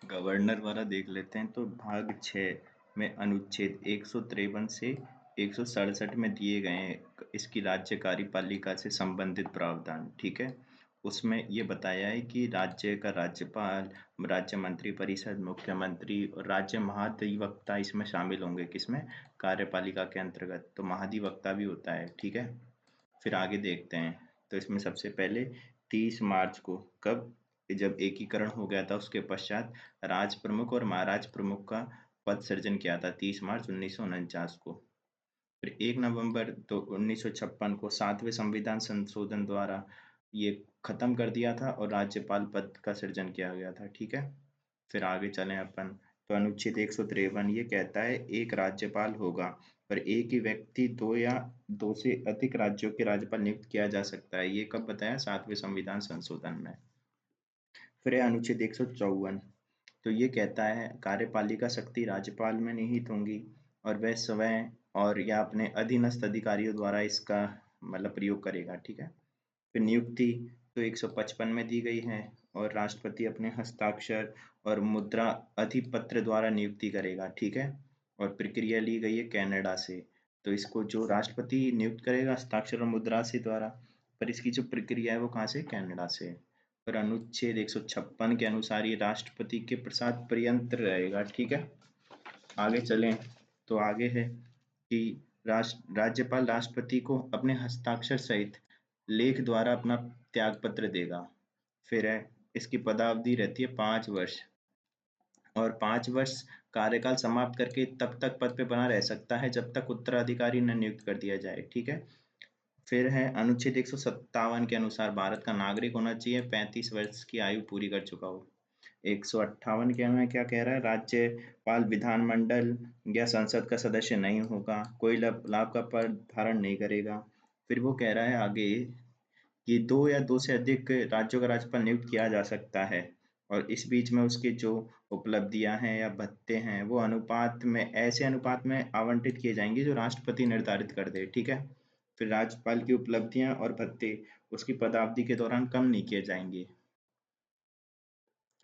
Governor वाला देख लेते हैं। तो भाग 6 में अनुच्छेद 153 से 167 में दिए गए हैं इसकी राज्य कार्यपालिका से संबंधित प्रावधान। ठीक है, उसमें ये बताया है कि राज्य का राज्यपाल, राज्य मंत्री परिषद, मुख्यमंत्री और राज्य महाधिवक्ता इसमें शामिल होंगे। किसमें? कार्यपालिका के अंतर्गत। तो महाधिवक्ता भी होता है। ठीक है, फिर आगे देखते हैं। तो इसमें सबसे पहले 30 मार्च को, कब? जब एकीकरण हो गया था उसके पश्चात राज प्रमुख और महाराज प्रमुख का पद सृजन किया था 30 मार्च 1949 को। फिर 1 नवंबर तो 1956 को 7वें संविधान संशोधन द्वारा ये खत्म कर दिया था और राज्यपाल पद का सृजन किया गया था। ठीक है, फिर आगे चलें अपन। तो अनुच्छेद 153 ये कहता है एक राज्यपाल होगा पर एक ही व्यक्ति दो या दो से अधिक राज्यों के राज्यपाल नियुक्त किया जा सकता है। ये कब बताया? 7वें संविधान संशोधन में। फिर है अनुच्छेद 154। तो ये कहता है कार्यपालिका शक्ति राज्यपाल में निहित होंगी और वह स्वयं और या अपने अधीनस्थ अधिकारियों द्वारा इसका मतलब प्रयोग करेगा। ठीक है, फिर नियुक्ति तो 155 में दी गई है और राष्ट्रपति अपने हस्ताक्षर और मुद्रा अधिपत्र द्वारा नियुक्ति करेगा। ठीक है, और प्रक्रिया ली गई है कनाडा से। तो इसको जो राष्ट्रपति नियुक्त करेगा हस्ताक्षर और मुद्रा से द्वारा, पर इसकी जो प्रक्रिया है वो कहाँ से? कनाडा से। पर अनुच्छेद 156 के अनुसार ये राष्ट्रपति के प्रसाद पर्यंत रहेगा। ठीक है, आगे चलें। तो आगे है कि राज्यपाल राष्ट्रपति को अपने हस्ताक्षर सहित लेख द्वारा अपना त्यागपत्र देगा। फिर है इसकी पदावधि रहती है 5 वर्ष और 5 वर्ष कार्यकाल समाप्त करके तब तक पद पे बना रह सकता है जब तक उत्तराधिकारी न नियुक्त कर दिया जाए। ठीक है, फिर है अनुच्छेद 157 के अनुसार भारत का नागरिक होना चाहिए, 35 वर्ष की आयु पूरी कर चुका हो। 158 के में क्या कह रहा है? राज्यपाल विधानमंडल या संसद का सदस्य नहीं होगा, कोई लाभ का पद धारण नहीं करेगा। फिर वो कह रहा है आगे कि दो या दो से अधिक राज्यों का राज्यपाल नियुक्त किया जा सकता है और इस बीच में उसके जो उपलब्धियां हैं या भत्ते हैं वो अनुपात में, ऐसे अनुपात में आवंटित किए जाएंगे जो राष्ट्रपति निर्धारित कर दे। ठीक है, फिर राज्यपाल की उपलब्धियां और भत्ते उसकी पदावधि के दौरान कम नहीं किए जाएंगे।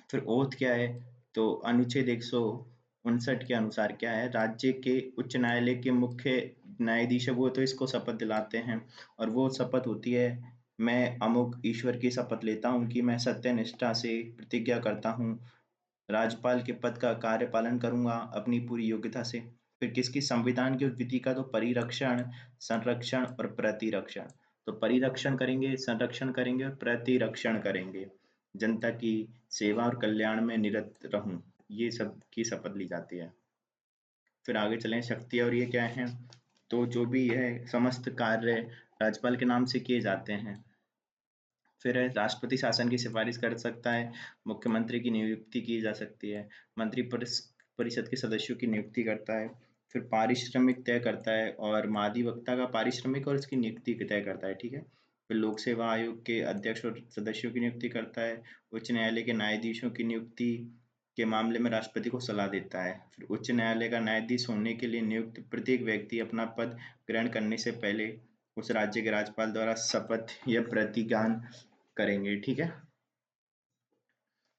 फिर ओथ क्या है? तो अनुच्छेद 159 के अनुसार क्या है? राज्य के उच्च न्यायालय के मुख्य न्यायाधीश है वो तो इसको शपथ दिलाते हैं और वो शपथ होती है, मैं अमुक ईश्वर की शपथ लेता हूँ कि मैं सत्य निष्ठा से प्रतिज्ञा करता हूँ राज्यपाल के पद का कार्यपालन करूंगा अपनी पूरी योग्यता से। फिर किसकी? संविधान की विधि का तो परिरक्षण, संरक्षण और प्रतिरक्षण। तो परिरक्षण करेंगे, संरक्षण करेंगे और प्रतिरक्षण करेंगे। जनता की सेवा और कल्याण में निरत रहूं, ये सब की शपथ ली जाती है। फिर आगे चलें, शक्ति और ये क्या है? तो जो भी है समस्त कार्य राज्यपाल के नाम से किए जाते हैं। फिर है राष्ट्रपति शासन की सिफारिश कर सकता है, मुख्यमंत्री की नियुक्ति की जा सकती है, मंत्री परिषद के सदस्यों की नियुक्ति करता है, फिर पारिश्रमिक तय करता है और महाधिवक्ता का पारिश्रमिक और इसकी नियुक्ति तय करता है। ठीक है, फिर लोक सेवा आयोग के अध्यक्ष और सदस्यों की नियुक्ति करता है, उच्च न्यायालय के न्यायाधीशों की नियुक्ति के मामले में राष्ट्रपति को सलाह देता है। फिर उच्च न्यायालय का न्यायाधीश होने के लिए नियुक्त प्रत्येक व्यक्ति अपना पद ग्रहण करने से पहले उस राज्य के राज्यपाल द्वारा शपथ या प्रतिज्ञान करेंगे। ठीक है,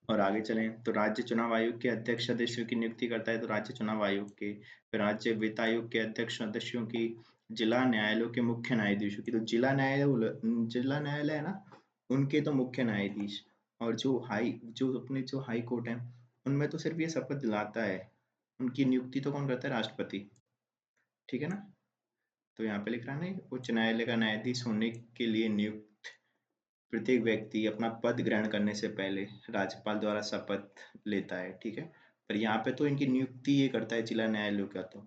और आगे चलें। तो राज्य चुनाव आयोग के अध्यक्ष सदस्यों की नियुक्ति करता है तो राज्य चुनाव आयोग के, फिर राज्य वित्त आयोग के अध्यक्ष सदस्यों की, जिला न्यायालयों के मुख्य न्यायाधीशों की। तो जिला न्यायालय है ना, उनके तो मुख्य न्यायाधीश, और जो अपने जो हाई कोर्ट है उनमें तो सिर्फ ये शपथ दिलाता है, उनकी नियुक्ति तो कौन करता है? राष्ट्रपति। ठीक है ना, तो यहाँ पे लिख रहा है ना, उच्च न्यायालय का न्यायाधीश होने के लिए नियुक्त प्रत्येक व्यक्ति अपना पद ग्रहण करने से पहले राज्यपाल द्वारा शपथ लेता है। ठीक है, पर यहाँ पे तो इनकी नियुक्ति ये करता है जिला न्यायालयों का। तो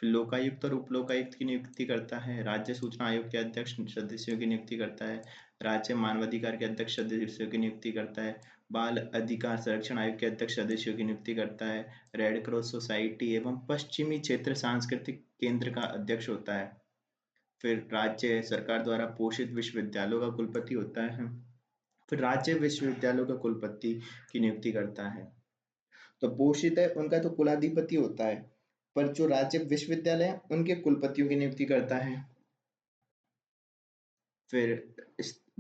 फिर लोकायुक्त और उप लोकायुक्त की नियुक्ति करता है, राज्य सूचना आयोग के अध्यक्ष सदस्यों की नियुक्ति करता है, राज्य मानवाधिकार के अध्यक्ष सदस्यों की नियुक्ति करता है, बाल अधिकार संरक्षण आयोग के अध्यक्ष सदस्यों की नियुक्ति करता है, रेड क्रॉस सोसाइटी एवं पश्चिमी क्षेत्र सांस्कृतिक केंद्र का अध्यक्ष होता है। फिर राज्य सरकार द्वारा पोषित विश्वविद्यालयों का कुलपति होता है। फिर राज्य विश्वविद्यालयों का कुलपति की नियुक्ति करता है। तो पोषित है उनका तो कुलाधिपति होता है, पर जो राज्य विश्वविद्यालय है उनके कुलपतियों की नियुक्ति करता है। फिर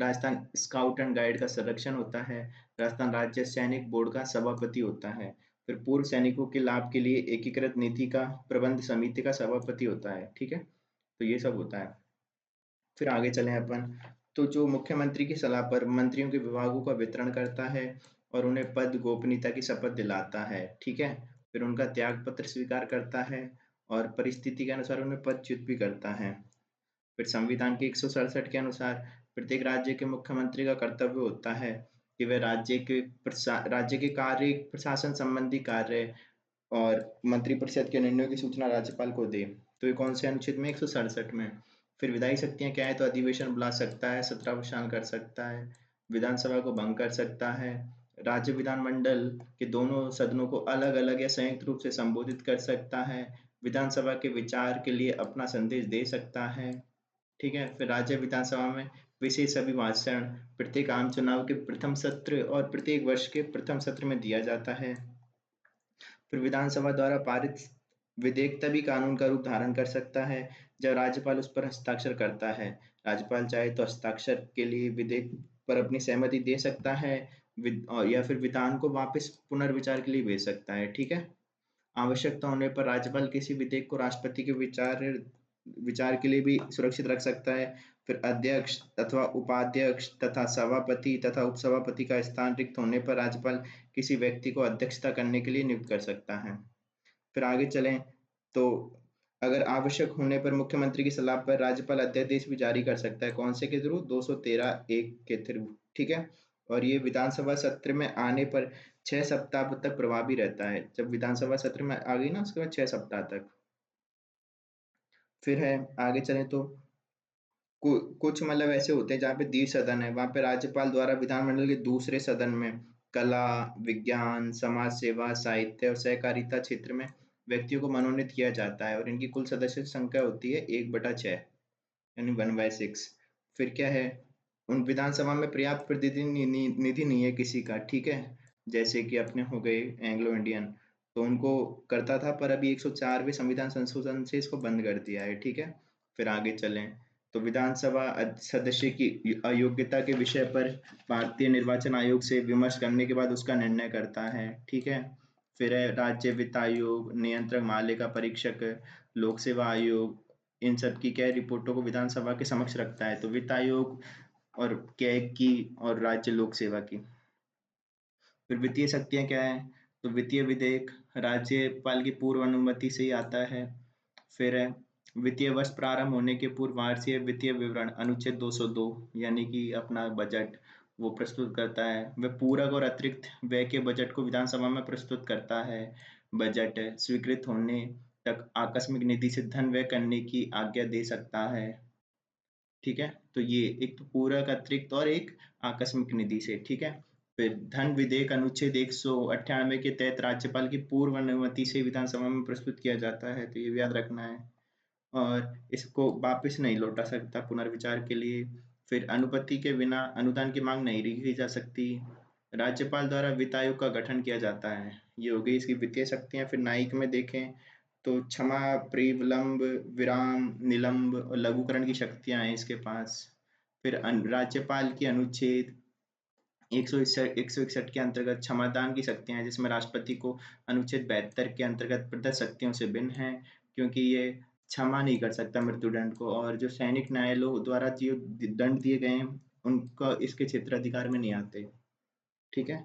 राजस्थान स्काउट एंड गाइड का संरक्षण होता है, राजस्थान राज्य सैनिक बोर्ड का सभापति होता है फिर पूर्व सैनिकों के लाभ के लिए एकीकृत नीति का प्रबंध समिति का सभापति होता है, ठीक है। तो ये सब होता है। फिर आगे चलें अपन, तो जो मुख्यमंत्री की सलाह पर मंत्रियों के विभागों का वितरण करता है और उन्हें पद गोपनीयता की शपथ दिलाता है, ठीक है। फिर उनका त्याग पत्र स्वीकार करता है और परिस्थिति के अनुसार उन्हें पदच्युत भी करता है। फिर संविधान के 167 के अनुसार प्रत्येक राज्य के मुख्यमंत्री का कर्तव्य होता है कि वह राज्य के कार्य प्रशासन संबंधी कार्य और मंत्रिपरिषद के निर्णयों की सूचना राज्यपाल को दे। तो ये कौन से अनुच्छेद में? 167 में। फिर विधायी शक्तियां क्या है? तो अधिवेशन बुला सकता है, सत्रावसान कर सकता है, विधानसभा को भंग कर सकता है, राज्य विधानमंडल के दोनों सदनों को अलग अलग या संयुक्त रूप से संबोधित कर सकता है, विधानसभा के विचार के लिए अपना संदेश दे सकता है, ठीक है। फिर राज्य विधानसभा में विशेष अभिभाषण प्रत्येक आम चुनाव के प्रथम सत्र और प्रत्येक वर्ष के प्रथम सत्र में दिया जाता है। फिर विधानसभा द्वारा पारित विधेयक तभी कानून का रूप धारण कर सकता है जब राज्यपाल उस पर हस्ताक्षर करता है। राज्यपाल चाहे तो हस्ताक्षर के लिए विधेयक पर अपनी सहमति दे सकता है, या फिर विधान को वापस पुनर्विचार के लिए भेज सकता है, ठीक है। आवश्यकता होने पर राज्यपाल किसी विधेयक को राष्ट्रपति के विचार विचार के लिए भी सुरक्षित रख सकता है। फिर अध्यक्ष अथवा उपाध्यक्ष तथा सभापति तथा उपसभापति का स्थान रिक्त होने पर राज्यपाल किसी व्यक्ति को अध्यक्षता करने के लिए नियुक्त कर सकता है। फिर आगे चलें, तो अगर आवश्यक होने पर मुख्यमंत्री की सलाह पर राज्यपाल अध्यादेश भी जारी कर सकता है। कौन से के थ्रू? 213 एक के थ्रू, ठीक है। और ये विधानसभा सत्र में आने पर 6 सप्ताह तक प्रभावी रहता है। जब विधानसभा सत्र में आ गई ना, उसके बाद 6 सप्ताह तक। फिर है, आगे चलें तो कुछ मतलब ऐसे होते हैं जहाँ पे द्वि सदन है, वहां पे राज्यपाल द्वारा विधानमंडल के दूसरे सदन में कला, विज्ञान, समाज सेवा, साहित्य और सहकारिता क्षेत्र में व्यक्तियों को मनोनीत किया जाता है और इनकी कुल सदस्य संख्या होती है 1/6, यानी 1/6। फिर क्या है, उन विधानसभा में पर्याप्त प्रतिनिधि नहीं है किसी का, ठीक है। जैसे कि अपने हो गए एंग्लो इंडियन, तो उनको करता था, पर अभी 104वें संविधान संशोधन से इसको बंद कर दिया है, ठीक है। फिर आगे चलें, तो विधानसभा सदस्य की अयोग्यता के विषय पर भारतीय निर्वाचन आयोग से विमर्श करने के बाद उसका निर्णय करता है, ठीक है। फिर है राज्य वित्त आयोग, नियंत्रक महालेखा परीक्षक, लोक सेवा आयोग, इन सब की क्या है, रिपोर्टों को विधानसभा के समक्ष रखता है। तो वित्त आयोग और कैग की और राज्य लोक सेवा की। फिर वित्तीय शक्तियां क्या है? तो वित्तीय विधेयक राज्यपाल की पूर्व अनुमति से ही आता है। फिर है वित्तीय वर्ष प्रारंभ होने के पूर्व वार्षिक वित्तीय विवरण, अनुच्छेद 202, यानी कि अपना बजट वो प्रस्तुत करता है। वह पूरक और अतिरिक्त व्यय के बजट को विधानसभा में प्रस्तुत करता है। बजट स्वीकृत होने तक आकस्मिक निधि से धन व्यय करने की आज्ञा दे सकता है, ठीक है। तो ये एक तो पूरक, अतिरिक्त और एक आकस्मिक निधि से, ठीक है। फिर धन विधेयक अनुच्छेद 198 के तहत राज्यपाल की पूर्व अनुमति से विधानसभा में प्रस्तुत किया जाता है, तो ये भी याद रखना है। और इसको वापस नहीं लौटा सकता पुनर्विचार के लिए। फिर अनुपत्ति के बिना अनुदान की मांग नहीं रखी जा सकती। राज्यपाल द्वारा वित्त आयोग का गठन किया जाता है। ये हो गई इसकी वित्तीय शक्तियां। फिर न्यायिक में देखें तो क्षमा, प्रीविलंब, विराम, निलंब और लघुकरण की शक्तियां हैं इसके पास। फिर राज्यपाल की अनुच्छेद 161 के अंतर्गत क्षमादान की शक्तियां हैं, जिसमें राष्ट्रपति को अनुच्छेद 72 के अंतर्गत प्रदत्त शक्तियों से भिन्न है, क्योंकि ये क्षमा नहीं कर सकता मृत्युदंड को। और जो सैनिक न्यायालयों द्वारा जो दंड दिए गए हैं उनका इसके क्षेत्राधिकार में नहीं आते, ठीक है।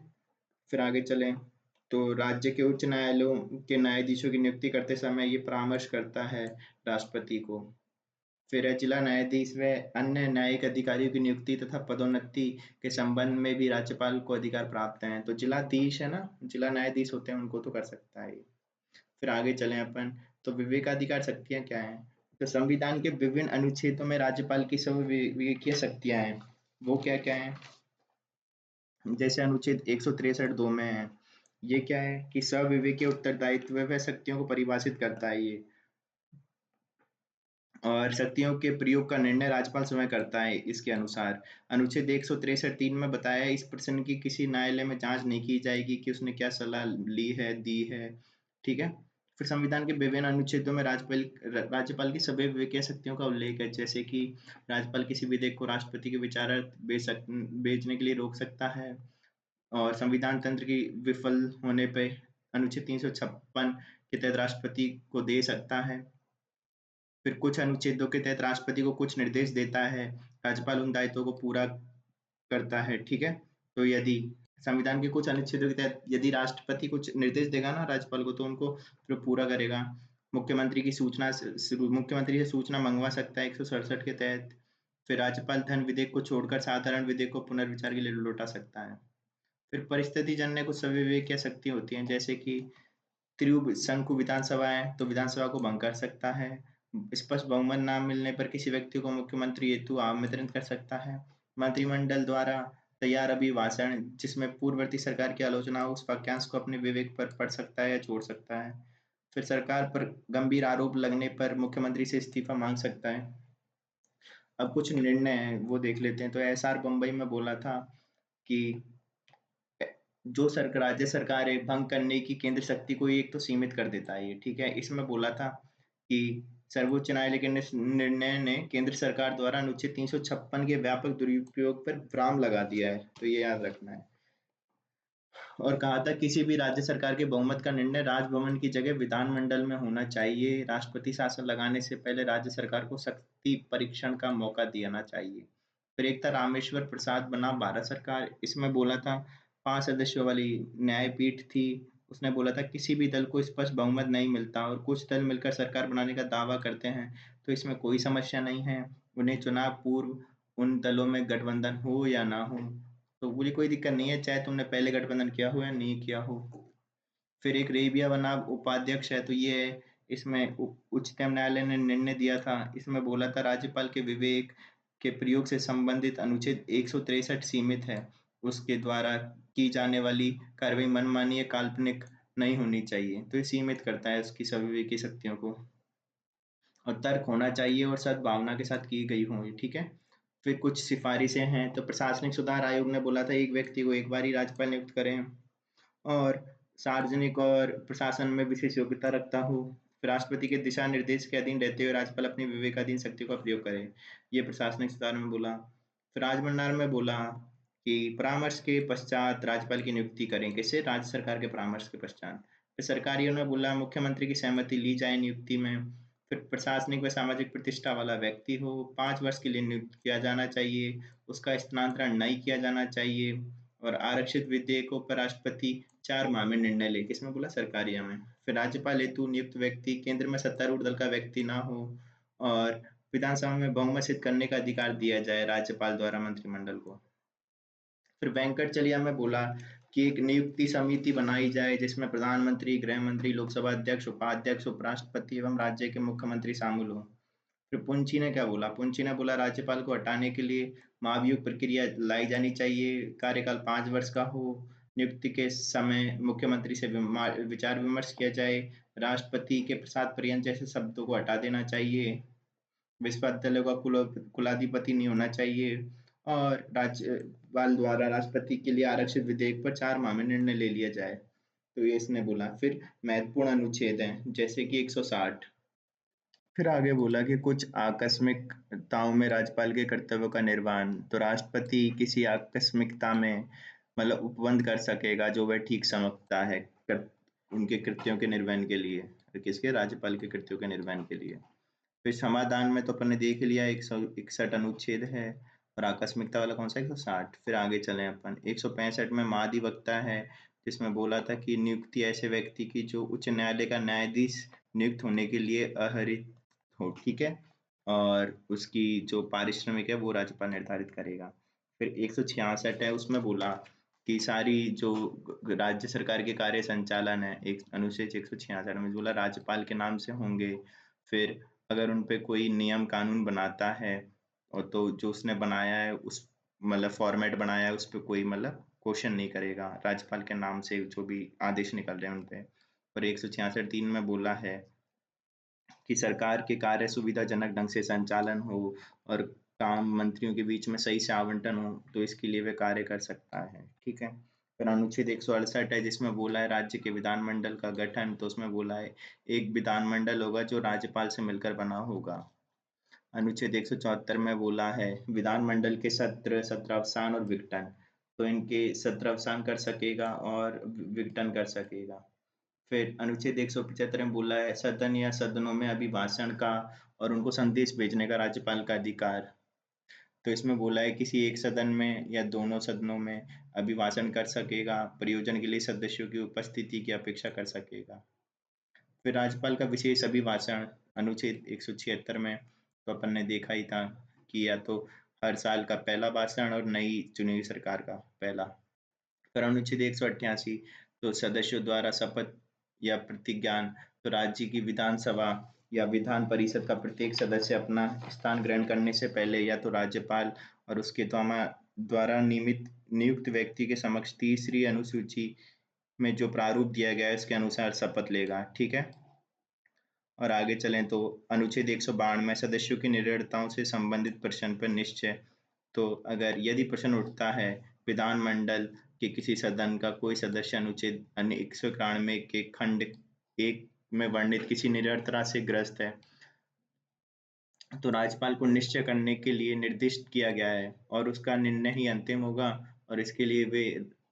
फिर आगे चलें, तो राज्य के उच्च न्यायालयों के न्यायाधीशों की नियुक्ति करते समय ये परामर्श करता है राष्ट्रपति को। फिर है जिला न्यायाधीश व अन्य न्यायिक अधिकारियों की नियुक्ति तथा पदोन्नति के संबंध में भी राज्यपाल को अधिकार प्राप्त हैं। तो जिलाधीश है ना, जिला न्यायाधीश होते हैं, उनको तो कर सकता है। फिर आगे चलें अपन, तो विवेकाधिकार शक्तियां क्या हैं? तो संविधान के विभिन्न अनुच्छेदों में राज्यपाल की सब विवेकीय शक्तियां हैं। वो क्या क्या है? जैसे अनुच्छेद 163(2) में है, ये क्या है कि सविवेकीय उत्तरदायित्व व शक्तियों को परिभाषित करता है ये, और शक्तियों के प्रयोग का निर्णय राज्यपाल स्वयं करता है। इसके अनुसार अनुच्छेद 163(3) में बताया है, इस प्रश्न की किसी न्यायालय में जांच नहीं की जाएगी कि उसने क्या सलाह ली है, दी है, ठीक है। फिर संविधान के विभिन्न अनुच्छेदों में राज्यपाल की सभी विवेकीय शक्तियों का उल्लेख है, जैसे कि राज्यपाल किसी विधेयक को राष्ट्रपति के विचारार्थ भेजने के लिए रोक सकता है, और संविधान तंत्र की विफल होने पे अनुच्छेद 356 के तहत राष्ट्रपति को दे सकता है। फिर कुछ अनुच्छेदों के तहत राष्ट्रपति को कुछ निर्देश देता है, राज्यपाल उन दायित्वों को पूरा करता है, ठीक है? तो यदि संविधान के कुछ अनुच्छेदों के तहत यदि राष्ट्रपति कुछ निर्देश देगा ना राज्यपाल को, तो उनको फिर पूरा करेगा। मुख्यमंत्री से सूचना मंगवा सकता है 167 के तहत। फिर राज्यपाल धन विधेयक को छोड़कर साधारण विधेयक को पुनर्विचार के लिए लौटा सकता है। फिर परिस्थिति जन्य कुछ सविवेक या शक्ति होती हैं, जैसे कि त्रिशंकु विधानसभा है, तो विधानसभा को भंग कर सकता है। स्पष्ट बहुमत ना मिलने पर किसी व्यक्ति को मुख्यमंत्री हेतु आमंत्रित कर सकता है। मंत्रिमंडल द्वारा तैयार अभिभाषण जिसमें पूर्ववर्ती सरकार की आलोचना हो, उस वाक्यांश को अपने विवेक पर पढ़ सकता है या छोड़ सकता है। फिर सरकार पर गंभीर आरोप लगने पर मुख्यमंत्री से इस्तीफा मांग सकता है। अब कुछ निर्णय हैं वो देख लेते हैं। तो एसआर बम्बई में बोला था कि जो राज्य सरकार है भंग करने की केंद्र शक्ति को एक तो सीमित कर देता है ये, ठीक है? इसमें बोला था कि सर्वोच्च न्यायालय के निर्णय ने केंद्र सरकार द्वारा अनुच्छेद 356 के व्यापक दुरुपयोग पर विराम लगा दिया है, तो ये याद रखना है। और कहा था किसी भी राज्य सरकार के बहुमत का निर्णय राजभवन की जगह विधानमंडल में होना चाहिए। राष्ट्रपति शासन लगाने से पहले राज्य सरकार को शक्ति परीक्षण का मौका देना चाहिए। फिर एक था रामेश्वर प्रसाद बनाम भारत सरकार, इसमें बोला था 5 सदस्यों वाली न्यायपीठ थी। उसने बोला था किसी भी दल को स्पष्ट बहुमत नहीं मिलता और कुछ दल मिलकर सरकार बनाने का दावा करते हैं, तो इसमें कोई समस्या नहीं है। उन्हें चुनाव पूर्व उन दलों में गठबंधन हो या ना हो, तो बोली कोई दिक्कत नहीं है, चाहे तुमने पहले गठबंधन किया हो या नहीं किया हो। फिर एक रेबिया बनाम उपाध्यक्ष है, तो ये है, इसमें उच्चतम न्यायालय ने निर्णय दिया था। इसमें बोला था राज्यपाल के विवेक के प्रयोग से संबंधित अनुच्छेद 163 सीमित है। उसके द्वारा की जाने वाली कार्रवाई मनमानी या काल्पनिक नहीं होनी चाहिए, तो ये सीमित करता है उसकी सविवेकी शक्तियों को। और तर्क होना चाहिए और सद्भावना के साथ की गई हों, ठीक है? फिर कुछ सिफारिशें हैं, तो प्रशासनिक सुधार आयोग ने बोला था एक व्यक्ति को एक बार ही राज्यपाल नियुक्त करें और सार्वजनिक और प्रशासन में विशेष योग्यता रखता हो। फिर राष्ट्रपति के दिशा निर्देश के अधीन रहते हुए राज्यपाल अपनी विवेकाधीन शक्ति का प्रयोग करे, ये प्रशासनिक सुधार में बोला। फिर राजभंडार में बोला कि परामर्श के पश्चात राज्यपाल की नियुक्ति करें, कैसे? राज्य सरकार के परामर्श के पश्चात। फिर सरकारियों ने बोला मुख्यमंत्री की सहमति ली जाए नियुक्ति में। फिर प्रशासनिक व सामाजिक प्रतिष्ठा वाला व्यक्ति हो, 5 वर्ष के लिए नियुक्त किया जाना चाहिए, उसका स्थानांतरण नहीं किया जाना चाहिए। और आरक्षित विधेयकों पर राष्ट्रपति 4 माह में निर्णय ले, किसमें बोला? सरकारिया में। फिर राज्यपाल हेतु नियुक्त व्यक्ति केंद्र में सत्तारूढ़ दल का व्यक्ति ना हो और विधानसभा में बहुमत सिद्ध करने का अधिकार दिया जाए राज्यपाल द्वारा मंत्रिमंडल को। फिर वेंकटचलिया में बोला कि एक नियुक्ति समिति बनाई जाए जिसमें प्रधानमंत्री, गृह मंत्री, लोकसभा अध्यक्ष, उपाध्यक्ष, उपराष्ट्रपति एवं राज्य के मुख्यमंत्री शामिल हो। फिर पुंची ने क्या बोला? पुंची ने बोला राज्यपाल को हटाने के लिए महाभियोग प्रक्रिया लाई जानी चाहिए, कार्यकाल 5 वर्ष का हो, नियुक्ति के समय मुख्यमंत्री से विचार विमर्श किया जाए, राष्ट्रपति के प्रसाद पर्यंत जैसे शब्दों को हटा देना चाहिए, विश्वविद्यालय का कुलाधिपति नहीं होना चाहिए और राज्यपाल द्वारा राष्ट्रपति के लिए आरक्षित विधेयक पर 4 माह में निर्णय ले लिया जाए, तो ये इसने बोला। फिर महत्वपूर्ण अनुच्छेद हैं जैसे कि 160। फिर आगे बोला कि कुछ आकस्मिकताओं में राज्यपाल के कर्तव्यों का निर्वहन, तो राष्ट्रपति किसी आकस्मिकता में मतलब उपबंध कर सकेगा जो वह ठीक समझता है उनके कृत्यों के निर्वहन के लिए, किसके? राज्यपाल के कृत्यों के निर्वहन के लिए। फिर समाधान में तो अपन ने देख लिया 161 अनुच्छेद है और आकस्मिकता वाला कौन सा? 160। फिर आगे चले अपन 165 में महाधिवक्ता है, जिसमें बोला था कि नियुक्ति ऐसे व्यक्ति की जो उच्च न्यायालय का न्यायाधीश नियुक्त होने के लिए अहरित हो, ठीक है? और उसकी जो पारिश्रमिक है वो राज्यपाल निर्धारित करेगा। फिर 166 है, उसमें बोला कि सारी जो राज्य सरकार के कार्य संचालन है, एक अनुच्छेद 166 में बोला राज्यपाल के नाम से होंगे। फिर अगर उन पे कोई नियम कानून बनाता है और तो जो उसने बनाया है उस मतलब फॉर्मेट बनाया है उस पे कोई मतलब क्वेश्चन नहीं करेगा, राज्यपाल के नाम से जो भी आदेश निकल रहे हैं उन पे। और 166(3) में बोला है कि सरकार के कार्य सुविधाजनक ढंग से संचालन हो और काम मंत्रियों के बीच में सही से आवंटन हो, तो इसके लिए वे कार्य कर सकता है, ठीक है? फिर अनुच्छेद 168 है जिसमें बोला है राज्य के विधानमंडल का गठन, तो उसमें बोला है एक विधानमंडल होगा जो राज्यपाल से मिलकर बना होगा। अनुच्छेद 174 में बोला है विधानमंडल के सत्र, सत्रावसान और विघटन, तो इनके सत्रावसान कर सकेगा और विघटन कर सकेगा। फिर अनुच्छेद 175 में बोला है सदन या सदनों में अभिभाषण का और उनको संदेश भेजने का राज्यपाल का अधिकार। तो इसमें बोला है किसी एक सदन में या दोनों सदनों में अभिभाषण कर सकेगा, प्रयोजन के लिए सदस्यों की उपस्थिति की अपेक्षा कर सकेगा। फिर राज्यपाल का विशेष अभिभाषण अनुच्छेद 176 में तो अपन ने देखा ही था कि या तो हर साल का पहला भाषण और नई चुनी हुई सरकार का पहला। फिर अनुच्छेद 188 तो सदस्यों द्वारा शपथ या प्रतिज्ञान तो राज्य की विधानसभा या विधान परिषद का प्रत्येक सदस्य अपना स्थान ग्रहण करने से पहले या तो राज्यपाल और उसके द्वारा नियुक्त व्यक्ति के समक्ष तीसरी अनुसूची में जो प्रारूप दिया गया है उसके अनुसार शपथ लेगा। ठीक है। और आगे चलें तो अनुच्छेद 192 में सदस्यों की निरर्थताओं से संबंधित प्रश्न पर निश्चय। तो अगर यदि प्रश्न उठता है विधानमंडल के किसी सदन का कोई सदस्य अनुच्छेद 191 के खंड 1 में वर्णित किसी निरर्थता से ग्रस्त है तो राज्यपाल को निश्चय करने के लिए निर्दिष्ट किया गया है और उसका निर्णय ही अंतिम होगा और इसके लिए वे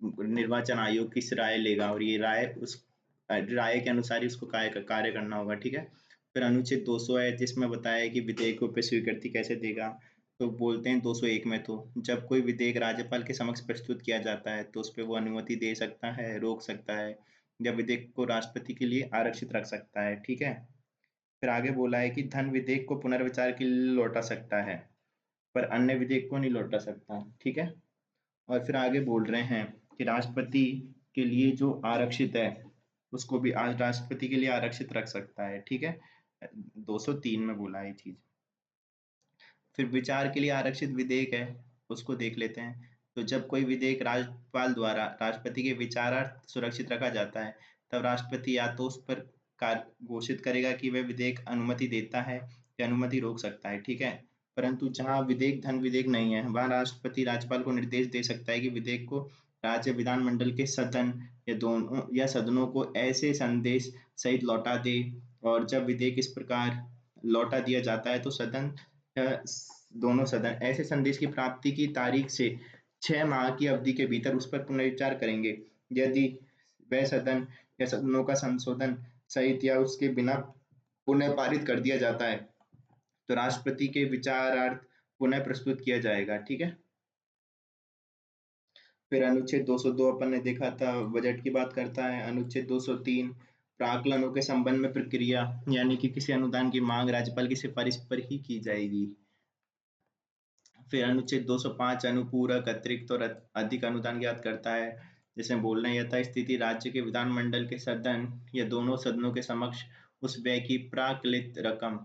निर्वाचन आयोग की राय लेगा और ये राय उस राय के अनुसार ही उसको कार्य करना होगा। ठीक है। फिर अनुच्छेद 200 है जिसमें बताया है कि विधेयकों पर स्वीकृति कैसे देगा। तो बोलते हैं 201 में तो जब कोई विधेयक राज्यपाल के समक्ष प्रस्तुत किया जाता है तो उस पर वो अनुमति दे सकता है, रोक सकता है या विधेयक को राष्ट्रपति के लिए आरक्षित रख सकता है। ठीक है। फिर आगे बोला है कि धन विधेयक को पुनर्विचार के लिए लौटा सकता है पर अन्य विधेयक को नहीं लौटा सकता। ठीक है। और फिर आगे बोल रहे हैं कि राष्ट्रपति के लिए जो आरक्षित है उसको भी आज राष्ट्रपति के लिए आरक्षित रख सकता है। ठीक है। 203 में बोला है ये चीज। फिर विचार के लिए आरक्षित विधेयक है उसको देख लेते हैं। तो जब कोई विधेयक राज्यपाल द्वारा राष्ट्रपति के विचारार्थ सुरक्षित रखा जाता है तब राष्ट्रपति या तो उस पर कार्य घोषित करेगा कि वह विधेयक अनुमति देता है या अनुमति रोक सकता है। ठीक है। परंतु जहां विधेयक धन विधेयक नहीं है वहां राष्ट्रपति राज्यपाल को निर्देश दे सकता है कि विधेयक को राज्य विधानमंडल के सदन या दोनों या सदनों को ऐसे संदेश सहित लौटा दे और जब विधेयक इस प्रकार लौटा दिया जाता है तो सदन दोनों सदन ऐसे संदेश की प्राप्ति की तारीख से 6 माह की अवधि के भीतर उस पर पुनर्विचार करेंगे। यदि वह सदन या सदनों का संशोधन सहित या उसके बिना पुनः पारित कर दिया जाता है तो राष्ट्रपति के विचारार्थ पुनः प्रस्तुत किया जाएगा। ठीक है। फिर अनुच्छेद 202 अपन ने देखा था बजट की बात करता है। अनुच्छेद 203 प्राक्कलनों के संबंध में प्रक्रिया यानी कि किसी अनुदान की मांग राज्यपाल की सिफारिश पर ही की जाएगी। फिर अनुच्छेद 205 अनुपूरक अतिरिक्त और अधिक अनुदान की बात करता है जिसमें बोलना यथा स्थिति राज्य के विधानमंडल के सदन या दोनों सदनों के समक्ष उस व्यय की प्राक्कलित रकम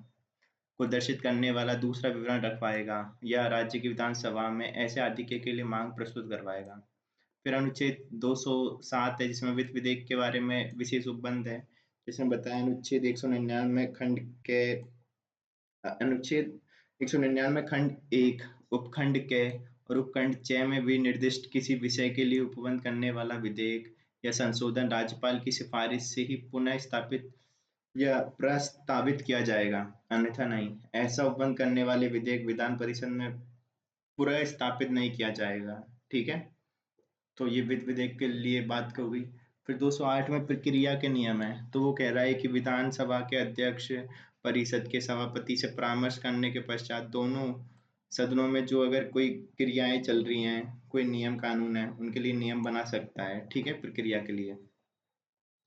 को दर्शित करने वाला दूसरा विवरण रखवाएगा या राज्य की विधानसभा में ऐसे आर्थिक के लिए मांग प्रस्तुत करवाएगा। फिर अनुच्छेद 207 है जिसमें वित्त विधेयक के बारे में विशेष उपबंध है जिसमें बताया अनुच्छेद 199 खंड के अनुच्छेद 199 खंड 1 उपखंड के और उपखंड 6 में भी निर्दिष्ट किसी विषय के लिए उपबंध करने वाला विधेयक या संशोधन राज्यपाल की सिफारिश से ही पुनः स्थापित या प्रस्तावित किया जाएगा, अन्यथा नहीं। ऐसा उपबंध करने वाले विधेयक विधान परिषद में पुनः स्थापित नहीं किया जाएगा। ठीक है। तो ये वित्त विधेयक के लिए बात हो गई। फिर 208 में प्रक्रिया के नियम है तो वो कह रहा है कि विधानसभा के अध्यक्ष परिषद के सभापति से परामर्श करने के पश्चात दोनों सदनों में जो अगर कोई क्रियाएं चल रही हैं कोई नियम कानून है उनके लिए नियम बना सकता है। ठीक है। प्रक्रिया के लिए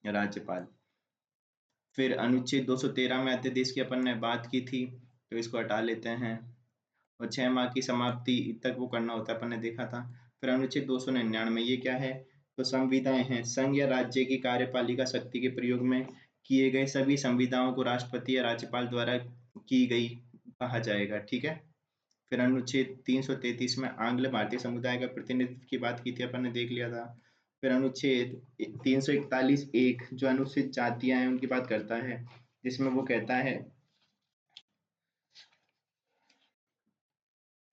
राज्यपाल। फिर अनुच्छेद 213 में अध्यादेश की अपन ने बात की थी तो इसको हटा लेते हैं और 6 माह की समाप्ति तक वो करना होता है अपन ने देखा था। फिर अनुच्छेद 299 ये क्या है तो संविधाएं हैं संघ या राज्य की कार्यपालिका शक्ति के प्रयोग में किए गए सभी संविधाओं को राष्ट्रपति या राज्यपाल द्वारा की गई कहा जाएगा। ठीक है। फिर अनुच्छेद 333 में आंग्ल भारतीय समुदाय का प्रतिनिधित्व की बात की थी अपन ने देख लिया था। फिर अनुच्छेद 341 एक जो अनुसूचित जातियां हैं उनकी बात करता है जिसमें वो कहता है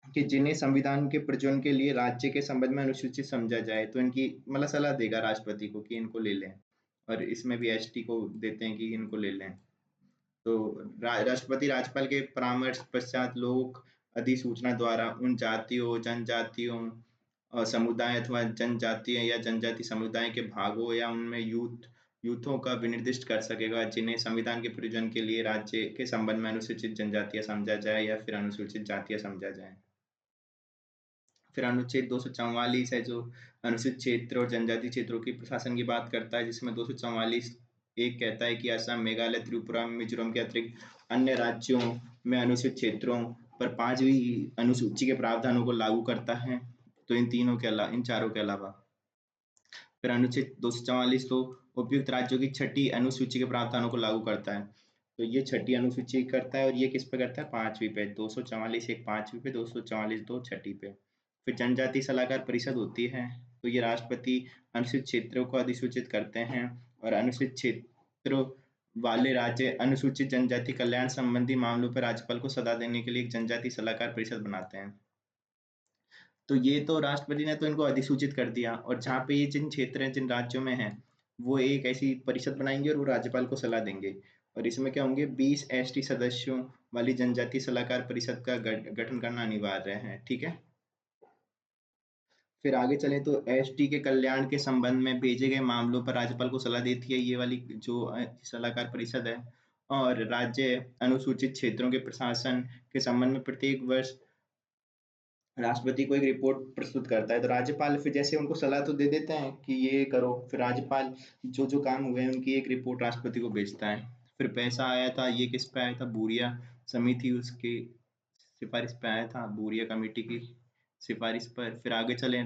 कि जिन्हें संविधान के प्रयोजन के लिए राज्य के संबंध में अनुसूचित समझा जाए तो इनकी मतलब सलाह देगा राष्ट्रपति को कि इनको ले लें और इसमें भी एसटी को देते हैं कि इनको ले लें। तो राष्ट्रपति राज्यपाल के परामर्श पश्चात लोक अधिसूचना द्वारा उन जातियों जनजातियों और समुदाय अथवा जनजातीय या जनजाति समुदाय के भागों या उनमें यूथ यूथों का विनिर्दिष्ट कर सकेगा जिन्हें संविधान के प्रयोजन के लिए राज्य के संबंध में अनुसूचित जनजातियां समझा जाए या फिर अनुसूचित जातियां समझा जाए। फिर अनुच्छेद 244 है जो अनुसूचित क्षेत्र और जनजातीय क्षेत्रों की प्रशासन की बात करता है, जिसमें 244 एक कहता है कि असम, मेघालय, त्रिपुरा, मिजोरम के अतिरिक्त अन्य राज्यों में अनुसूचित क्षेत्रों पर 5वीं अनुसूची के प्रावधानों को लागू करता है। तो इन चारों के अलावा फिर अनुच्छेद 244 तो उपयुक्त राज्यों की छठी अनुसूची के प्रावधानों को लागू करता है। तो ये छठी अनुसूची करता है और ये किस पे करता है? 5वीं पे। 244 एक 5वीं पे, 244 दो छठी पे। फिर जनजातीय सलाहकार परिषद होती है, तो ये राष्ट्रपति अनुसूचित क्षेत्रों को अधिसूचित करते हैं और अनुसूचित क्षेत्रों वाले राज्य अनुसूचित जनजाति कल्याण संबंधी मामलों पर राज्यपाल को सलाह देने के लिए एक जनजातीय सलाहकार परिषद बनाते हैं। तो ये तो राष्ट्रपति ने तो इनको अधिसूचित कर दिया, और जहाँ पे ये जिन क्षेत्र हैं, जिन राज्यों में हैं, वो एक ऐसी परिषद बनाएंगे और वो राज्यपाल को सलाह देंगे। और इसमें क्या होंगे? 20 एसटी सदस्यों वाली जनजातीय सलाहकार परिषद का गठन करना अनिवार्य है। ठीक है। फिर आगे चले तो एसटी के कल्याण के संबंध में भेजे गए मामलों पर राज्यपाल को सलाह देती है ये वाली जो सलाहकार परिषद है। और राज्य अनुसूचित क्षेत्रों के प्रशासन के संबंध में प्रत्येक वर्ष राष्ट्रपति को एक रिपोर्ट प्रस्तुत करता है। तो राज्यपाल फिर जैसे उनको सलाह तो दे देते हैं कि ये करो, फिर राज्यपाल जो जो काम हुए हैं उनकी एक रिपोर्ट राष्ट्रपति को भेजता है। फिर पैसा आया था, ये किस पे आया था? बूरिया समिति उसकी सिफारिश पे आया था, बूरिया कमेटी की सिफारिश पर। फिर आगे चले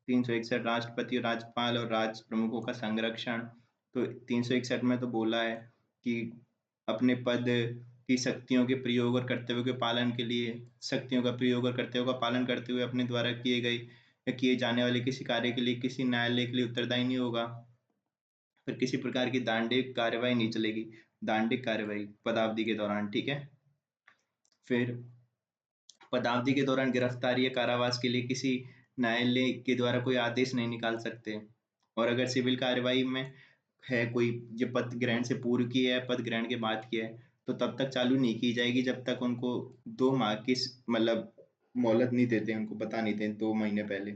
361 राष्ट्रपति और राज्यपाल और राज्य प्रमुखों का संरक्षण। तो 361 में तो बोला है कि अपने पद की शक्तियों के प्रयोग और कर्तव्यों के पालन के लिए शक्तियों का प्रयोग और कर्तव्यों का पालन करते हुए अपने द्वारा किए गए या किए जाने वाले किसी कार्य के लिए किसी न्यायालय के लिए उत्तरदायी नहीं होगा। फिर किसी प्रकार की दांडिक कार्यवाही नहीं चलेगी, दांडिक कार्यवाही पदावधि के दौरान। ठीक है। फिर पदावधि के दौरान गिरफ्तारी या कारावास के लिए किसी न्यायालय के द्वारा कोई आदेश नहीं निकाल सकते। और अगर सिविल कार्यवाही में है कोई, ये पद ग्रहण से पूर्व की है, पद ग्रहण के बाद की है, तो तब तक चालू नहीं की जाएगी जब तक उनको 2 माह की मतलब मोहलत नहीं देते, उनको बता नहीं देते 2 महीने पहले।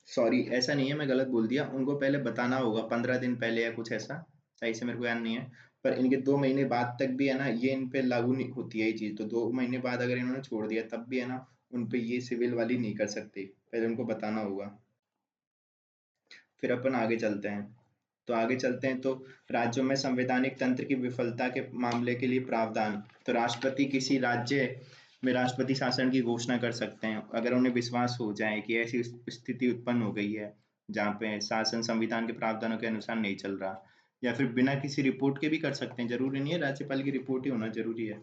सॉरी, ऐसा नहीं है, मैं गलत बोल दिया। उनको पहले बताना होगा 15 दिन पहले या कुछ ऐसा, सही से मेरे को याद नहीं है। पर इनके 2 महीने बाद तक भी है ना, ये इन पे लागू नहीं होती है ये चीज। तो 2 महीने बाद अगर इन्होंने छोड़ दिया तब भी है ना, उन पे ये सिविल वाली नहीं कर सकते, पहले उनको बताना होगा। फिर अपन आगे चलते हैं। तो आगे चलते हैं तो राज्यों में संवैधानिक तंत्र की विफलता के मामले के लिए प्रावधान। तो राष्ट्रपति किसी राज्य में राष्ट्रपति शासन की घोषणा कर सकते हैं अगर उन्हें विश्वास हो जाए कि ऐसी स्थिति उत्पन्न हो गई है जहाँ पे शासन संविधान के प्रावधानों के अनुसार नहीं चल रहा, या फिर बिना किसी रिपोर्ट के भी कर सकते हैं। जरूरी नहीं है राज्यपाल की रिपोर्ट ही होना जरूरी है।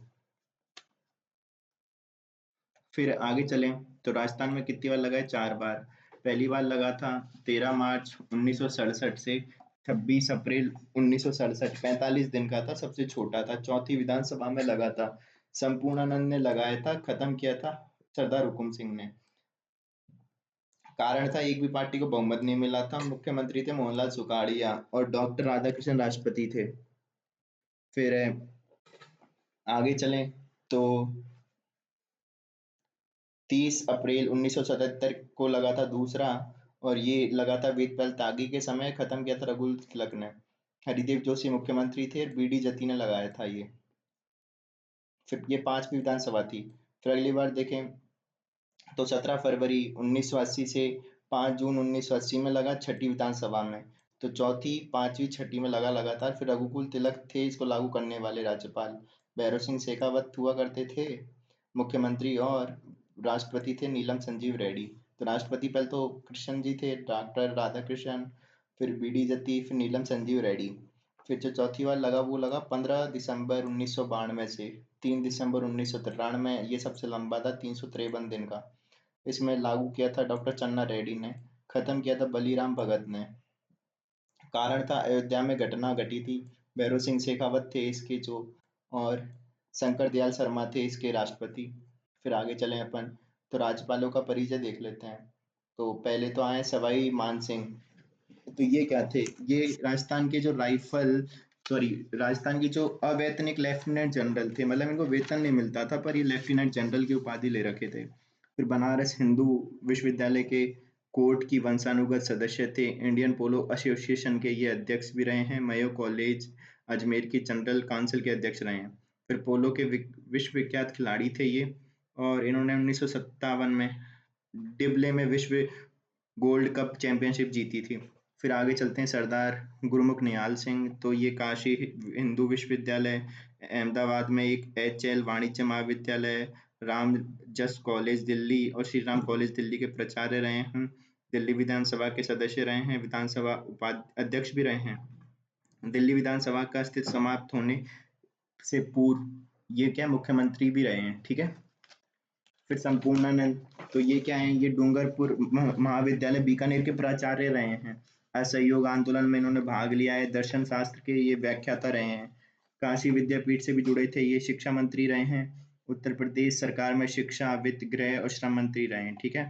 फिर आगे चलें तो राजस्थान में कितनी बार लगा है? 4 बार। पहली बार लगा था 13 मार्च 1967 से 26 अप्रैल 1967, 45 दिन का था, सबसे छोटा था। चौथी विधानसभा में लगा था, संपूर्णानंद ने लगाया था, खत्म किया था सरदार हुकुम सिंह ने। कारण था एक भी पार्टी को बहुमत नहीं मिला था, मुख्यमंत्री थे मोहनलाल सुखाड़िया और डॉक्टर राधाकृष्णन राष्ट्रपति थे। फिर आगे चलें तो 30 अप्रैल 1977 को लगा था दूसरा, और ये लगा था वेदपाल तागी के समय, खत्म किया था रघुल तिलक ने। हरिदेव जोशी मुख्यमंत्री थे, बीडी जती ने लगाया था ये। फिर ये 5वीं विधानसभा थी। फिर अगली बार देखें तो 17 फरवरी 1980 से 5 जून 1980 में लगा, छठी विधानसभा में। तो चौथी, पांचवी, छठी में लगा लगातार। फिर रघुकुल तिलक थे इसको लागू करने वाले राज्यपाल। भैरव सिंह शेखावत हुआ करते थे मुख्यमंत्री, और राष्ट्रपति थे नीलम संजीव रेड्डी। तो राष्ट्रपति पहले तो कृष्ण जी थे, डॉक्टर राधाकृष्णन, फिर बीडी जत्ती, फिर नीलम संजीव रेड्डी। फिर जो चौथी बार लगा वो लगा 15 दिसंबर 1992 से 3 दिसंबर 1993। ये सबसे लंबा था, 353 दिन का। इसमें लागू किया था डॉक्टर चन्ना रेड्डी ने, खत्म किया था बलीराम भगत ने। कारण था अयोध्या में घटना घटी थी, भैरव सिंह शेखावत थे इसके जो, और शंकर दयाल शर्मा थे इसके राष्ट्रपति। फिर आगे चलें अपन तो राज्यपालों का परिचय देख लेते हैं। तो पहले तो आए सवाई मान सिंह। तो ये क्या थे? ये राजस्थान के जो राइफल, सॉरी, राजस्थान की जो अवैतनिक लेफ्टिनेंट जनरल थे, मतलब इनको वेतन नहीं मिलता था पर ये लेफ्टिनेंट जनरल की उपाधि ले रखे थे। फिर बनारस हिंदू विश्वविद्यालय के कोर्ट की वंशानुगत सदस्य थे। इंडियन पोलो एसोसिएशन के ये अध्यक्ष भी रहे हैं। मयो कॉलेज अजमेर की जनरल काउंसिल के अध्यक्ष रहे हैं। फिर पोलो के विश्व विख्यात खिलाड़ी थे ये, और इन्होंने 1957 में डिबले में विश्व गोल्ड कप चैंपियनशिप जीती थी। फिर आगे चलते हैं सरदार गुरमुख निहाल सिंह। तो ये काशी हिंदू विश्वविद्यालय, अहमदाबाद में एक HL वाणिज्य महाविद्यालय, राम जस कॉलेज दिल्ली और श्री राम कॉलेज दिल्ली के प्राचार्य रहे हैं। दिल्ली विधानसभा के सदस्य रहे हैं, विधानसभा उपाध्यक्ष भी रहे हैं। दिल्ली विधानसभा का अस्तित्व समाप्त होने से पूर्व ये क्या मुख्यमंत्री भी रहे हैं। ठीक है। फिर संपूर्णानंद, तो ये क्या है, ये डूंगरपुर महाविद्यालय बीकानेर के प्राचार्य रहे हैं। असहयोग आंदोलन में इन्होंने भाग लिया है। दर्शन शास्त्र के ये व्याख्याता रहे हैं। काशी विद्यापीठ से भी जुड़े थे। ये शिक्षा मंत्री रहे हैं। उत्तर प्रदेश सरकार में शिक्षा, वित्त, गृह और श्रम मंत्री रहे हैं। ठीक है।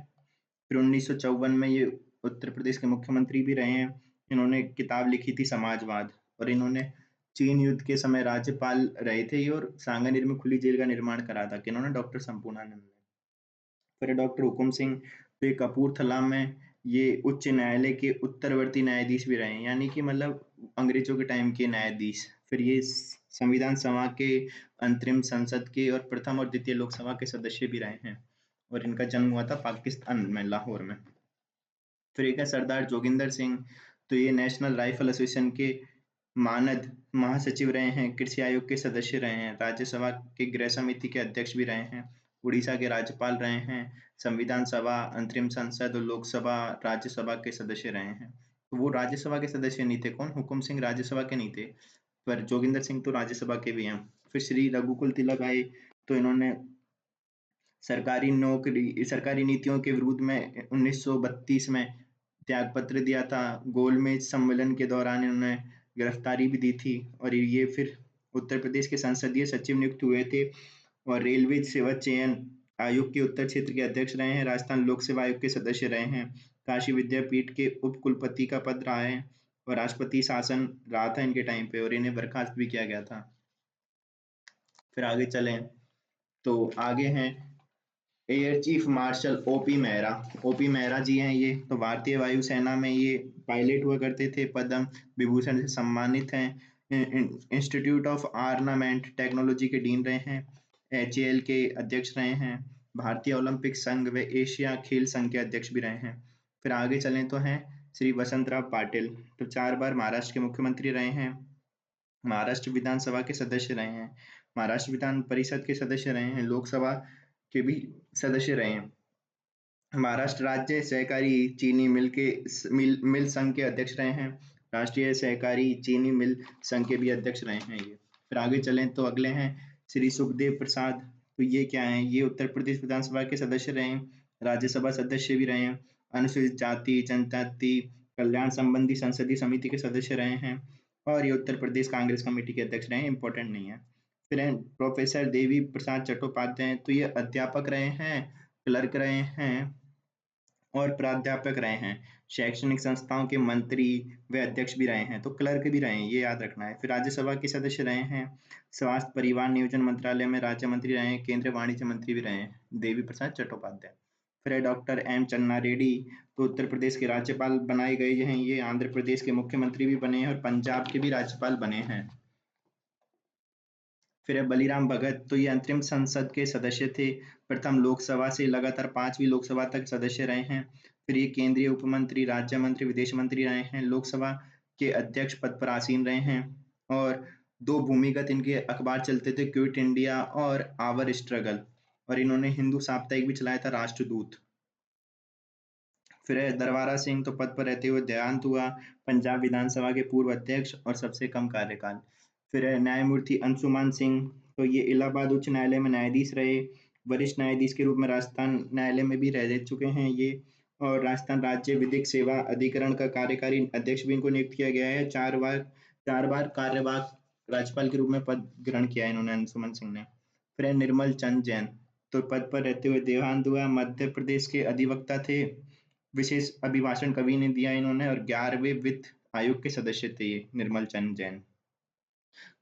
फिर 1954 में ये उत्तर प्रदेश के मुख्यमंत्री भी रहे हैं। इन्होंने किताब लिखी थी समाजवाद, और इन्होंने चीन युद्ध के समय राज्यपाल रहे थे ये, और सांगानेर में खुली जेल का निर्माण करा था कि इन्होंने, डॉक्टर संपूर्णानंद ने। फिर डॉक्टर हुकुम सिंह, तो ये कपूरथला में ये उच्च न्यायालय के उत्तरवर्ती न्यायाधीश भी रहे हैं, यानी कि मतलब अंग्रेजों के टाइम के न्यायाधीश। फिर ये संविधान सभा के अंतरिम संसद के और प्रथम और द्वितीय लोकसभा के सदस्य भी रहे हैं, और इनका जन्म हुआ था पाकिस्तान में, लाहौर में। फिर एक है सरदार जोगिंदर सिंह। तो ये नेशनल राइफल एसोसिएशन के मानद महासचिव रहे हैं। कृषि आयोग के सदस्य रहे हैं। राज्यसभा के गृह समिति के अध्यक्ष भी रहे हैं। उड़ीसा के राज्यपाल रहे हैं। संविधान सभा, अंतरिम संसद और लोकसभा, राज्यसभा के सदस्य रहे हैं। तो वो राज्यसभा के सदस्य नहीं थे। कौन? हुकुम सिंह राज्यसभा के नहीं थे, पर जोगिंदर सिंह तो राज्यसभा के भी हैं। फिर श्री रघुकुल तिलक आए। तो इन्होंने सरकारी नीतियों के विरुद्ध में 1932 में त्यागपत्र दिया था। गोलमेज सम्मेलन के दौरान इन्होंने गिरफ्तारी भी दी थी, और ये फिर उत्तर प्रदेश के संसदीय सचिव नियुक्त हुए थे, और रेलवे सेवा चयन आयोग के उत्तर क्षेत्र के अध्यक्ष रहे हैं। राजस्थान लोक सेवा आयोग के सदस्य रहे हैं। काशी विद्यापीठ के उप कुलपति का पद रहा है, और राष्ट्रपति शासन रहा था इनके टाइम पे, और इन्हें बर्खास्त भी किया गया था। फिर आगे चलें तो आगे हैं Air Chief Marshal OP Mehra. OP Mehra ji हैं ये, तो भारतीय वायुसेना में ये पायलट हुआ करते थे। पद्म विभूषण से सम्मानित हैं। इंस्टीट्यूट ऑफ आर्मामेंट टेक्नोलॉजी के डीन रहे हैं। HAL के अध्यक्ष रहे हैं। भारतीय ओलंपिक संघ व एशिया खेल संघ के अध्यक्ष भी रहे हैं। फिर आगे चलें तो हैं श्री वसंतराव पाटिल। तो 4 बार महाराष्ट्र के मुख्यमंत्री रहे हैं। महाराष्ट्र विधानसभा के सदस्य रहे हैं। महाराष्ट्र विधान परिषद के सदस्य रहे हैं। लोकसभा के भी सदस्य रहे हैं। महाराष्ट्र राज्य सहकारी चीनी मिल संघ के अध्यक्ष रहे हैं। राष्ट्रीय सहकारी चीनी मिल संघ के भी अध्यक्ष रहे हैं ये। फिर आगे चलें तो अगले हैं श्री सुखदेव प्रसाद। तो ये क्या है, ये उत्तर प्रदेश विधानसभा के सदस्य रहे हैं। राज्यसभा सदस्य भी रहे हैं। अनुसूचित जाति जनजाति कल्याण संबंधी संसदीय समिति के सदस्य रहे हैं, और ये उत्तर प्रदेश कांग्रेस कमेटी के अध्यक्ष रहे हैं। इंपॉर्टेंट नहीं है। फिर हैं प्रोफेसर देवी प्रसाद चट्टोपाध्याय। तो ये अध्यापक रहे हैं, क्लर्क रहे हैं और प्राध्यापक रहे हैं। शैक्षणिक संस्थाओं के मंत्री व अध्यक्ष भी रहे हैं। तो क्लर्क भी रहे हैं, ये याद रखना है। फिर राज्यसभा के सदस्य रहे हैं। स्वास्थ्य परिवार नियोजन मंत्रालय में राज्य मंत्री रहे हैं। केंद्रीय वाणिज्य मंत्री भी रहे हैं, देवी प्रसाद चट्टोपाध्याय। फिर है डॉक्टर M चन्ना रेड्डी। तो उत्तर प्रदेश के राज्यपाल बनाए गए हैं ये। आंध्र प्रदेश के मुख्यमंत्री भी बने हैं, और पंजाब के भी राज्यपाल बने हैं। फिर है बलिराम भगत। तो ये अंतरिम संसद के सदस्य थे। प्रथम लोकसभा से लगातार 5वीं लोकसभा तक सदस्य रहे हैं। फिर ये केंद्रीय उपमंत्री, राज्य मंत्री, विदेश मंत्री रहे हैं। लोकसभा के अध्यक्ष पद पर आसीन रहे हैं, और 2 भूमिगत इनके अखबार चलते थे, क्विट इंडिया और आवर स्ट्रगल, और इन्होंने हिंदू साप्ताहिक भी चलाया था, राष्ट्रदूत। फिर है दरबारा सिंह। तो पद पर रहते हुए देहांत हुआ। पंजाब विधानसभा के पूर्व अध्यक्ष और सबसे कम कार्यकाल। फिर है न्यायमूर्ति अंशुमान सिंह। तो ये इलाहाबाद उच्च न्यायालय में न्यायाधीश रहे। वरिष्ठ न्यायाधीश के रूप में राजस्थान न्यायालय में भी रह चुके हैं ये, और राजस्थान राज्य विधिक सेवा अधिकरण का कार्यकारी अध्यक्ष भी इनको नियुक्त किया गया है। 4 बार कार्यवाहक राज्यपाल के रूप में पद ग्रहण किया है इन्होंने, अंशुमन सिंह ने। फिर है निर्मल चंद जैन। तो पद पर रहते हुए देहांत हुआ। मध्य प्रदेश के अधिवक्ता थे। विशेष अभिभाषण कवि ने दिया इन्होंने, और 11वें वित्त आयोग के सदस्य थे ये निर्मल चंद जैन।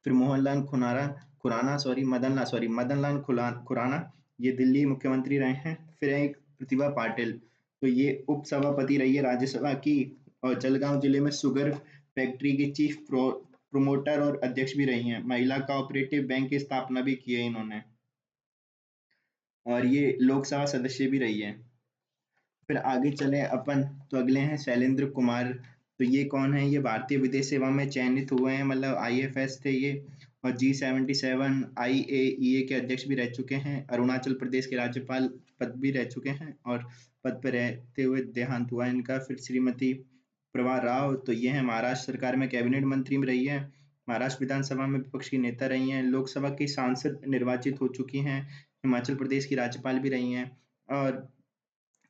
फिर मोहनलाल खुराना, मदन लाल खुराना। ये दिल्ली मुख्यमंत्री रहे हैं। फिर है एक प्रतिभा पाटिल, तो ये उप सभापति रही है राज्यसभा की, और जलगांव जिले में शुगर फैक्ट्री की चीफ प्रोमोटर और अध्यक्ष भी रही हैं। महिला कोऑपरेटिव बैंक की स्थापना भी की है इन्होंने, और ये लोकसभा सदस्य भी रही है। फिर आगे चले अपन, तो अगले हैं शैलेंद्र कुमार। तो ये कौन है? ये भारतीय विदेश सेवा में चयनित हुए हैं, मतलब आईएफएस थे ये, और G77 IAEA के अध्यक्ष भी रह चुके हैं। अरुणाचल प्रदेश के राज्यपाल पद भी रह चुके हैं, और पद पर रहते हुए देहांत हुआ इनका। फिर श्रीमती प्रभा राव, तो ये है महाराष्ट्र सरकार में कैबिनेट मंत्री में रही है, महाराष्ट्र विधानसभा में विपक्ष की नेता रही हैं, लोकसभा की सांसद निर्वाचित हो चुकी हैं, हिमाचल प्रदेश की राज्यपाल भी रही हैं, और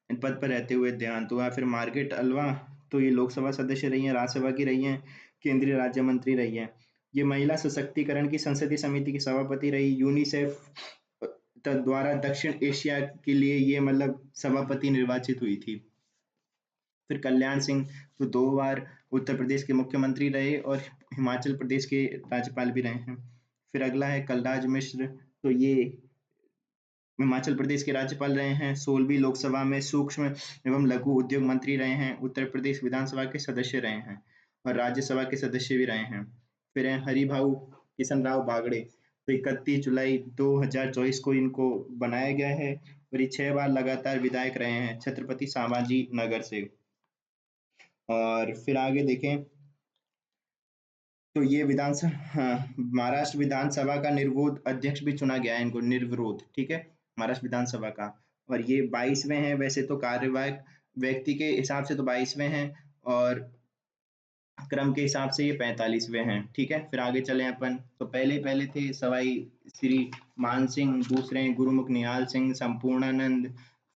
पद पर रहते हुए देहांत हुआ। फिर मार्गरेट अल्वा, तो ये लोकसभा सदस्य रही हैं, राज्यसभा की रही हैं, केंद्रीय राज्य मंत्री रही हैं। ये महिला सशक्तिकरण की संसदीय समिति की सभापति रही। यूनिसेफ द्वारा दक्षिण एशिया के लिए ये मतलब सभापति निर्वाचित हुई थी। फिर कल्याण सिंह, तो 2 बार उत्तर प्रदेश के मुख्यमंत्री रहे और हिमाचल प्रदेश के राज्यपाल भी रहे हैं। फिर अगला है कलराज मिश्र, तो ये हिमाचल प्रदेश के राज्यपाल रहे हैं, 16वीं लोकसभा में सूक्ष्म एवं लघु उद्योग मंत्री रहे हैं, उत्तर प्रदेश विधानसभा के सदस्य रहे हैं, और राज्यसभा के सदस्य भी रहे हैं। फिर हैं हरिभाऊ किशन राव बागड़े, तो 31 जुलाई 2024 को इनको बनाया गया है, और ये 6 बार लगातार विधायक रहे हैं छत्रपति संभाजी नगर से। और फिर आगे देखें, तो ये विधानसभा, हाँ, महाराष्ट्र विधानसभा का निर्विरोध अध्यक्ष भी चुना गया है इनको, निर्विरोध, ठीक है, महाराष्ट्र विधानसभा का। और ये 22वें हैं, वैसे तो कार्यवाहक व्यक्ति के हिसाब से तो 22वें हैं, और क्रम के हिसाब से ये 45वें हैं, ठीक है। फिर आगे चले अपन, तो पहले पहले थे सवाई श्री मान सिंह, दूसरे हैं गुरुमुख निहाल सिंह, संपूर्णानंद,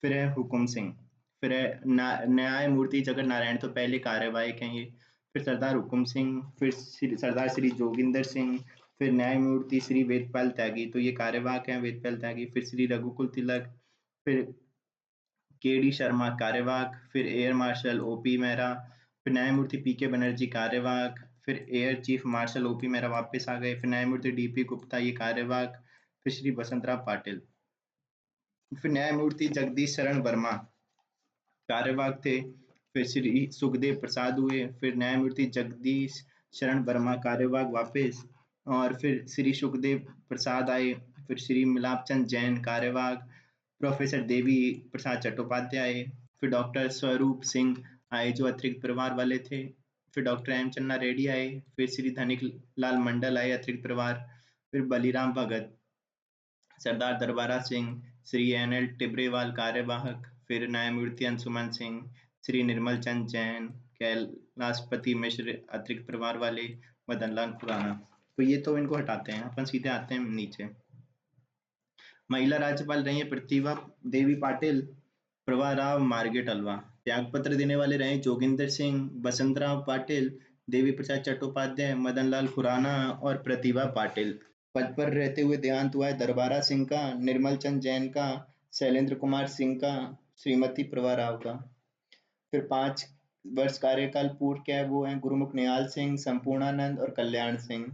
फिर है हुकुम सिंह, फिर है न्यायमूर्ति जगत नारायण, तो पहले कार्यवाहक हैं ये। फिर सरदार हुकुम सिंह, फिर सरदार श्री जोगिंदर सिंह, फिर न्यायमूर्ति श्री वेदपाल त्यागी, तो ये कार्यवाहक हैं वेदपाल त्यागी। फिर श्री रघुकुल तिलक, फिर के डी शर्मा कार्यवाहक, फिर एयर मार्शल ओपी मेहरा, फिर न्यायमूर्ति पी के बनर्जी कार्यवाहक, फिर air Chief Marshal OP Mehra वापस आ गए, फिर न्यायमूर्ति डी पी गुप्ता ये कार्यवाहक, फिर श्री बसंतराव पाटिल, फिर न्यायमूर्ति जगदीश शरण वर्मा कार्यवाहक थे, फिर श्री सुखदेव प्रसाद हुए, फिर न्यायमूर्ति जगदीश शरण वर्मा कार्यवाहक वापस, और फिर श्री सुखदेव प्रसाद आए, फिर श्री मिलाप चंद जैन कार्यवाहक, प्रोफेसर देवी प्रसाद चट्टोपाध्याय, फिर डॉक्टर स्वरूप सिंह आए जो अतिरिक्त प्रभार वाले थे, फिर डॉक्टर एम चन्ना रेड्डी आए, फिर श्री धनिक लाल मंडल आए अतिरिक्त प्रभार, फिर बलीराम भगत, सरदार दरबारा सिंह, श्री एन एल टिब्रेवाल कार्यवाहक, फिर न्यायमूर्ति अंशुमन सिंह, श्री निर्मल चंद जैन, कैलाशपति मिश्र अतिरिक्त प्रभार वाले, मदन लाल खुराना। तो ये तो इनको हटाते हैं, अपन सीधे आते हैं नीचे। महिला राज्यपाल रही है प्रतिभा देवी पाटिल, प्रभा राव, मार्गरेट अल्वा। त्यागपत्र देने वाले रहे जोगिंदर सिंह, बसंतराव पाटिल, देवी प्रसाद चट्टोपाध्याय, मदन लाल खुराना और प्रतिभा पाटिल। पद पर रहते हुए देहांत हुआ है दरबारा सिंह का, निर्मल चंद जैन का, शैलेंद्र कुमार सिंह का, श्रीमती प्रभा राव का। फिर 5 वर्ष कार्यकाल पूर्व किया है, वो है गुरुमुख निहाल सिंह, संपूर्णानंद और कल्याण सिंह।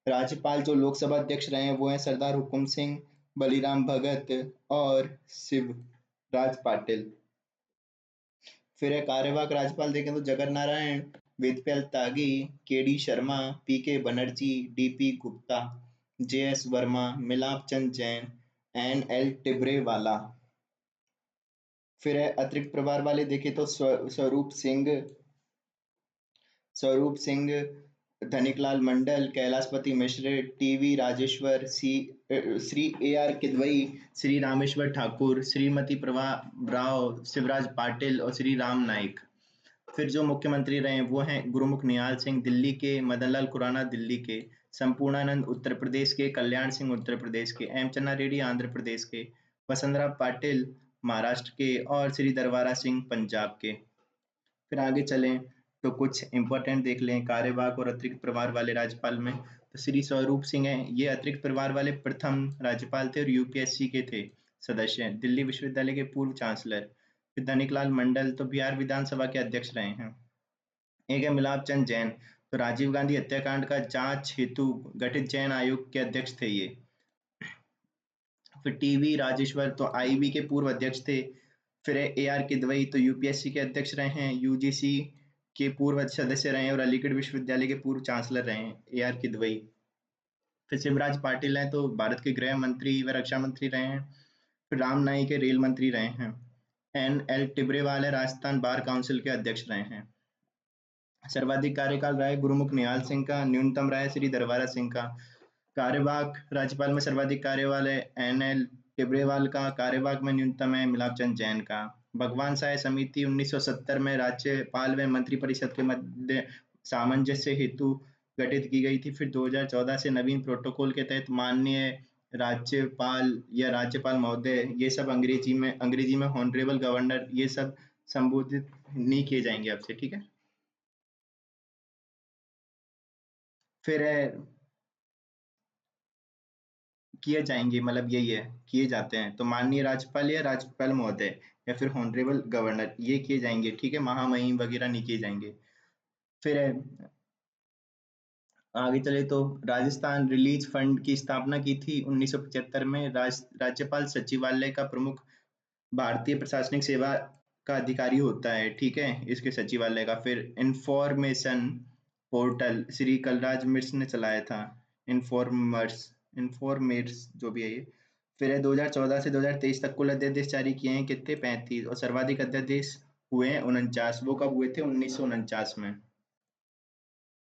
राज्यपाल जो लोकसभा अध्यक्ष रहे हैं वो हैं सरदार हुकुम सिंह, बलीराम भगत और शिवराज पाटिल। फिर है कार्यवाहक राज्यपाल देखें तो जगत नारायण, वेदपाल त्यागी, के डी शर्मा, पी के बनर्जी, डी पी गुप्ता, जे एस वर्मा, मिलाप चंद जैन, एन एल टिब्रेवाला। फिर है अतिरिक्त प्रभार वाले देखे तो स्वरूप सिंह, धनिकलाल मंडल, कैलाशपति मिश्र, टी वी राजेश्वर, श्री ए आर किदवई, श्री रामेश्वर ठाकुर, श्रीमती प्रभा राव, शिवराज पाटिल और श्री राम नाइक। फिर जो मुख्यमंत्री रहे वो हैं गुरुमुख निहाल सिंह दिल्ली के, मदन लाल खुराना दिल्ली के, संपूर्णानंद उत्तर प्रदेश के, कल्याण सिंह उत्तर प्रदेश के, एम चन्ना रेड्डी आंध्र प्रदेश के, वसंतराव पाटिल महाराष्ट्र के, और श्री दरबारा सिंह पंजाब के। फिर आगे चलें, तो कुछ इंपॉर्टेंट देख लें कार्यवाहक और अतिरिक्त प्रभार वाले राज्यपाल में। तो श्री स्वरूप सिंह हैं, ये अतिरिक्त प्रभार वाले प्रथम राज्यपाल थे और यूपीएससी के थे सदस्य हैं, दिल्ली विश्वविद्यालय के पूर्व चांसलर। फिर धनिकलाल मंडल तो बिहार विधानसभा के अध्यक्ष रहे हैं। एक है मिलाप चंद जैन, तो राजीव गांधी हत्याकांड का जांच हेतु गठित जैन आयोग के अध्यक्ष थे ये। फिर टीवी राजेश्वर तो आईबी के पूर्व अध्यक्ष थे। फिर ए आर किदवई तो यूपीएससी के अध्यक्ष रहे हैं, यूजीसी के पूर्व सदस्य रहे हैं और अलीगढ़ विश्वविद्यालय के पूर्व चांसलर रहे हैं ए आर किदवई। फिर शिवराज पाटिल हैं तो भारत के गृह मंत्री व रक्षा मंत्री रहे हैं। फिर राम नाईक के रेल मंत्री रहे हैं। एन एल टिब्रेवाल है राजस्थान बार काउंसिल के अध्यक्ष रहे हैं। सर्वाधिक कार्यकाल रहा है गुरुमुख निहाल सिंह का, न्यूनतम रहा है श्री दरबारा सिंह का। कार्यवाहक राज्यपाल में सर्वाधिक कार्यकाल है एन एल टिब्रेवाल का, कार्यवाहक में न्यूनतम है मिलाप चंद जैन का। भगवान सहाय समिति 1970 में राज्यपाल व मंत्रिपरिषद के मध्य सामंजस्य हेतु गठित की गई थी। फिर 2014 से नवीन प्रोटोकॉल के तहत माननीय राज्यपाल या राज्यपाल महोदय, ये सब अंग्रेजी में हॉनरेबल गवर्नर, ये सब संबोधित नहीं किए जाएंगे आपसे, ठीक है। फिर किए जाएंगे, मतलब यही है, किए जाते हैं। तो माननीय राज्यपाल या राज्यपाल महोदय या फिर हॉनरेबल गवर्नर, ये किए जाएंगे, ठीक है। महामहिम वगैरह नहीं किए जाएंगे। फिर आगे चले तो राजस्थान रिलीज फंड की स्थापना की थी 1975 में। राज्यपाल सचिवालय का प्रमुख भारतीय प्रशासनिक सेवा का अधिकारी होता है, ठीक है, इसके सचिवालय का। फिर इंफॉर्मेशन पोर्टल श्री कलराज मिश्र ने चलाया था। इन्फॉर्मर्स इन्फॉर्मेट्स जो भी है ये। फिर है 2014 से 2023 तक कुल अध्यादेश जारी किए हैं कितने, 35, और सर्वाधिक अध्यादेश हुए हैं 49। वो कब हुए थे, 1949 में।